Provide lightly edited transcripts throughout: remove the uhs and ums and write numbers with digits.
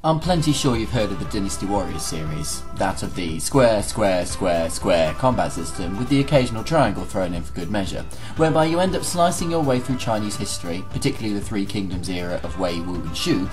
I'm plenty sure you've heard of the Dynasty Warriors series, that of the square, square, square, square combat system with the occasional triangle thrown in for good measure, whereby you end up slicing your way through Chinese history, particularly the Three Kingdoms era of Wei, Wu and Shu.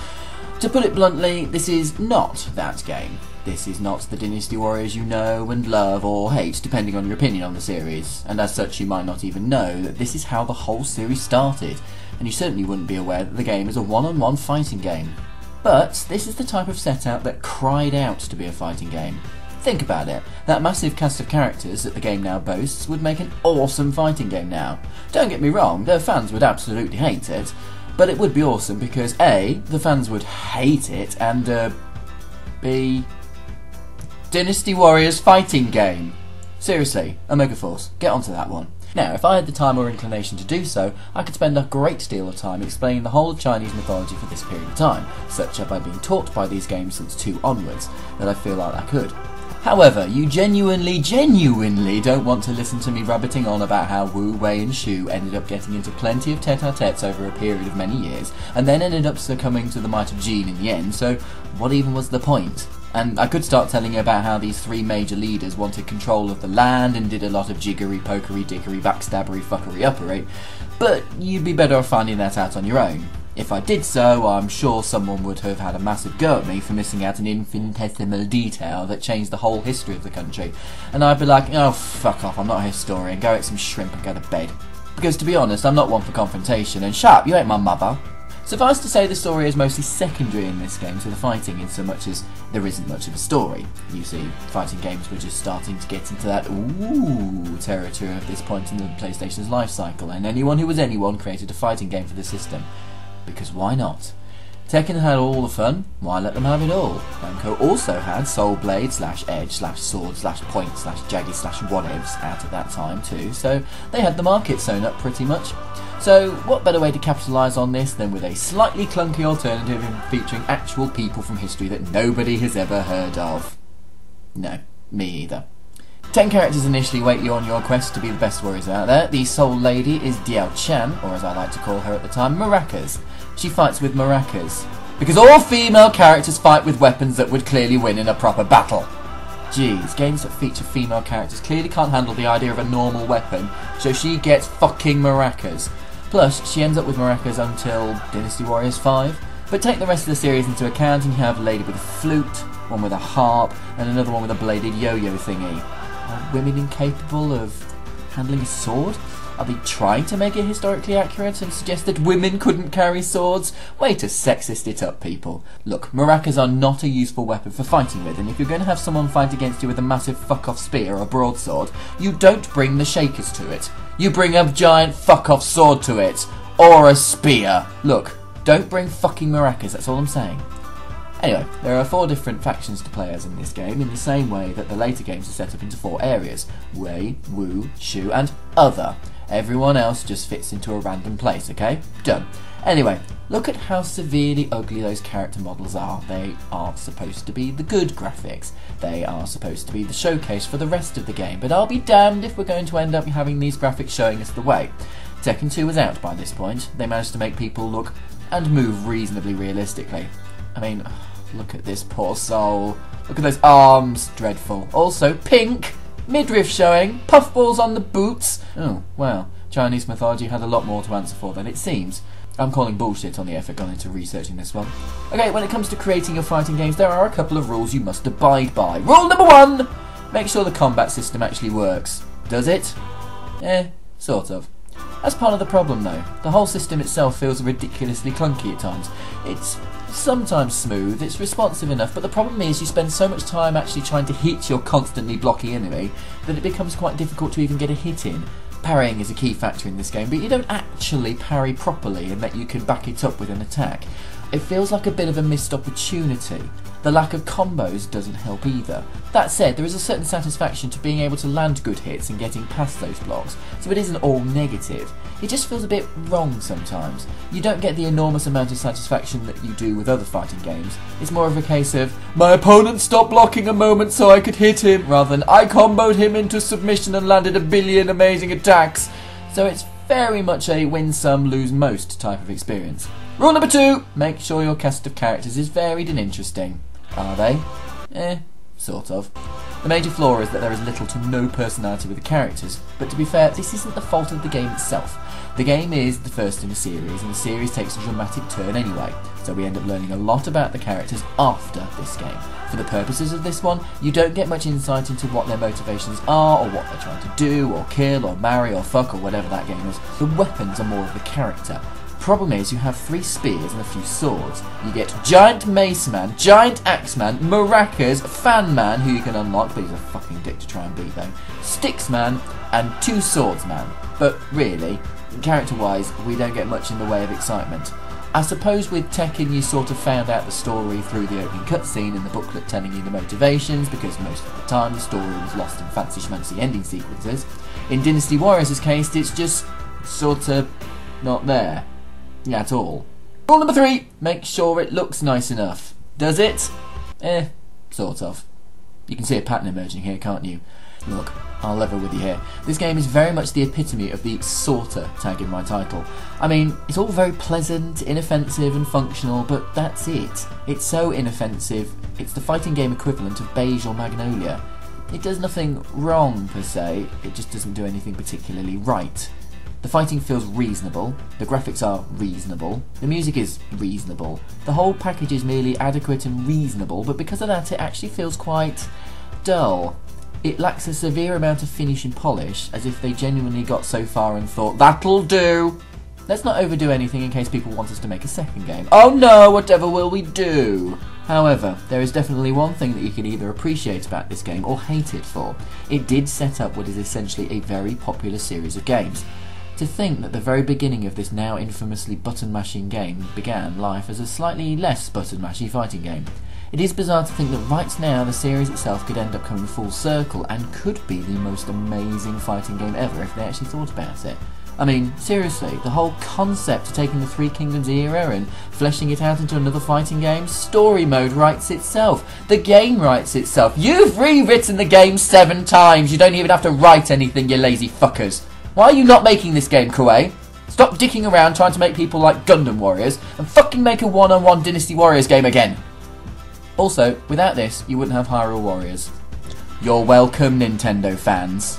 To put it bluntly, this is not that game. This is not the Dynasty Warriors you know and love or hate, depending on your opinion on the series, and as such you might not even know that this is how the whole series started, and you certainly wouldn't be aware that the game is a one-on-one fighting game. But this is the type of setup that cried out to be a fighting game. Think about it, that massive cast of characters that the game now boasts would make an awesome fighting game now. Don't get me wrong, the fans would absolutely hate it, but it would be awesome because A, the fans would hate it, and B, Dynasty Warriors fighting game. Seriously, Omega Force, get onto that one. Now, if I had the time or inclination to do so, I could spend a great deal of time explaining the whole of Chinese mythology for this period of time, such have I been taught by these games since 2 onwards, that I feel like I could. However, you genuinely don't want to listen to me rabbiting on about how Wu, Wei and Shu ended up getting into plenty of tete-a-tetes over a period of many years, and then ended up succumbing to the might of Jin in the end, so what even was the point? And I could start telling you about how these 3 major leaders wanted control of the land and did a lot of jiggery, pokery, dickery, backstabbery, fuckery, uppery, but you'd be better off finding that out on your own. If I did so, I'm sure someone would have had a massive go at me for missing out an infinitesimal detail that changed the whole history of the country, and I'd be like, oh fuck off, I'm not a historian, go eat some shrimp and go to bed. Because to be honest, I'm not one for confrontation, and shut up, you ain't my mother. Suffice to say, the story is mostly secondary in this game to the fighting, in so much as there isn't much of a story. You see, fighting games were just starting to get into that ooh territory at this point in the PlayStation's life cycle, and anyone who was anyone created a fighting game for the system. Because why not? Tekken had all the fun, why let them have it all? Namco also had Soul Blade / Edge / Sword / Point / Jaggy / whatevs out at that time too, so they had the market sewn up pretty much. So what better way to capitalise on this than with a slightly clunky alternative featuring actual people from history that nobody has ever heard of? No, me either. 10 characters initially wait you on your quest to be the best warriors out there. The Soul Lady is Diao Chan, or as I like to call her at the time, maracas. She fights with maracas. Because all female characters fight with weapons that would clearly win in a proper battle. Jeez, games that feature female characters clearly can't handle the idea of a normal weapon, so she gets fucking maracas. Plus, she ends up with maracas until Dynasty Warriors 5. But take the rest of the series into account and you have a lady with a flute, one with a harp, and another one with a bladed yo-yo thingy. Are women incapable of handling a sword? Are they trying to make it historically accurate and suggest that women couldn't carry swords? Way to sexist it up, people. Look, maracas are not a useful weapon for fighting with, and if you're going to have someone fight against you with a massive fuck-off spear or a broadsword, you don't bring the shakers to it. You bring a giant fuck-off sword to it. Or a spear. Look, don't bring fucking maracas, that's all I'm saying. Anyway, there are 4 different factions to play as in this game, in the same way that the later games are set up into 4 areas. Wei, Wu, Shu, and Other. Everyone else just fits into a random place, okay? Done. Anyway, look at how severely ugly those character models are. They aren't supposed to be the good graphics. They are supposed to be the showcase for the rest of the game, but I'll be damned if we're going to end up having these graphics showing us the way. Tekken 2 was out by this point. They managed to make people look and move reasonably realistically. I mean, look at this poor soul. Look at those arms. Dreadful. Also, pink. Midriff showing. Puffballs on the boots. Oh, well, Chinese mythology had a lot more to answer for than it seems. I'm calling bullshit on the effort gone into researching this one. Okay, when it comes to creating your fighting games, there are a couple of rules you must abide by. Rule number 1! Make sure the combat system actually works. Does it? Sort of. That's part of the problem though. The whole system itself feels ridiculously clunky at times. It's sometimes smooth, it's responsive enough, but the problem is you spend so much time actually trying to hit your constantly blocky enemy that it becomes quite difficult to even get a hit in. Parrying is a key factor in this game, but you don't actually parry properly in that you can back it up with an attack. It feels like a bit of a missed opportunity. The lack of combos doesn't help either. That said, there is a certain satisfaction to being able to land good hits and getting past those blocks, so it isn't all negative. It just feels a bit wrong sometimes. You don't get the enormous amount of satisfaction that you do with other fighting games. It's more of a case of, my opponent stopped blocking a moment so I could hit him, rather than I comboed him into submission and landed a billion amazing attacks. So it's very much a win some, lose most type of experience. Rule number 2, make sure your cast of characters is varied and interesting. Are they? Sort of. The major flaw is that there is little to no personality with the characters, but to be fair, this isn't the fault of the game itself. The game is the first in a series, and the series takes a dramatic turn anyway, so we end up learning a lot about the characters after this game. For the purposes of this one, you don't get much insight into what their motivations are, or what they're trying to do, or kill, or marry, or fuck, or whatever that game is. The weapons are more of the character. Problem is, you have 3 spears and a few swords. You get Giant Mace Man, Giant Axe Man, Maracas, Fan Man, who you can unlock, but he's a fucking dick to try and beat though, Sticks Man, and 2 Swords Man. But really, character-wise, we don't get much in the way of excitement. I suppose with Tekken you sort of found out the story through the opening cutscene and the booklet telling you the motivations, because most of the time the story was lost in fancy schmancy ending sequences. In Dynasty Warriors' case, it's just sort of not there. At all. Rule number 3, make sure it looks nice enough. Does it? Sort of. You can see a pattern emerging here, can't you? Look, I'll level with you here. This game is very much the epitome of the Sorta tag in my title. I mean, it's all very pleasant, inoffensive and functional, but that's it. It's so inoffensive, it's the fighting game equivalent of Beige or Magnolia. It does nothing wrong per se, it just doesn't do anything particularly right. The fighting feels reasonable, the graphics are reasonable, the music is reasonable, the whole package is merely adequate and reasonable, but because of that it actually feels quite dull. It lacks a severe amount of finish and polish, as if they genuinely got so far and thought, that'll do! Let's not overdo anything in case people want us to make a second game. Oh no, whatever will we do? However, there is definitely one thing that you can either appreciate about this game or hate it for. It did set up what is essentially a very popular series of games. To think that the very beginning of this now infamously button-mashing game began life as a slightly less button-mashy fighting game. It is bizarre to think that right now the series itself could end up coming full circle and could be the most amazing fighting game ever if they actually thought about it. I mean, seriously, the whole concept of taking the Three Kingdoms era and fleshing it out into another fighting game, story mode writes itself, the game writes itself. You've rewritten the game 7 times, you don't even have to write anything, you lazy fuckers. Why are you not making this game, Koei? Stop dicking around trying to make people like Gundam Warriors and fucking make a one-on-one Dynasty Warriors game again. Also, without this, you wouldn't have Hyrule Warriors. You're welcome, Nintendo fans.